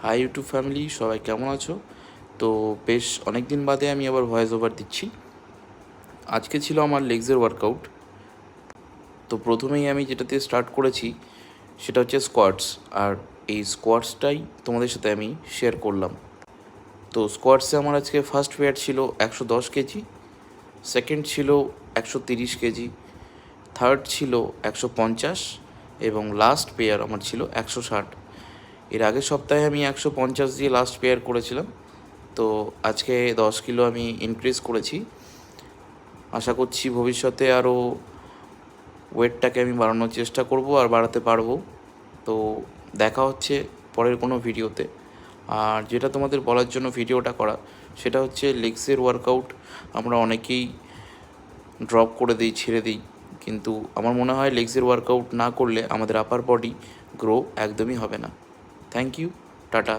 High YouTube family, সবাই কেমন আছো? তো বেশ অনেক দিন বাদে আমি আবার ভয়েস ওভার দিচ্ছি। আজকে ছিল আমার লেগসের ওয়ার্কআউট। তো প্রথমেই আমি যেটাতে স্টার্ট করেছি সেটা হচ্ছে স্কোয়াটস, আর এই স্কোয়াটসটাই তোমাদের সাথে আমি শেয়ার করলাম। তো স্কোয়াটসে আমার আজকে ফার্স্ট ওয়েট ছিল 110 কেজি, সেকেন্ড ছিল 130 কেজি, থার্ড ছিল 150 এবং লাস্ট পেয়ার আমার ছিল 160। এর আগের সপ্তাহে আমি 150 দিয়ে লাস্ট পেয়ার করেছিলাম। তো আজকে 10 কিলো আমি ইনক্রিজ করেছি। আশা করছি ভবিষ্যতে আরও ওয়েটটাকে আমি বাড়ানোর চেষ্টা করব আর বাড়াতে পারবো। তো দেখা হচ্ছে পরের কোনো ভিডিওতে। আর যেটা তোমাদের বলার জন্য ভিডিওটা করা সেটা হচ্ছে লেগসের ওয়ার্কআউট আমরা অনেকেই ড্রপ করে দিই, ছেড়ে দিই, কিন্তু আমার মনে হয় লেগসের ওয়ার্কআউট না করলে আমাদের আপার বডি গ্রো একদমই হবে না। Thank you, tata.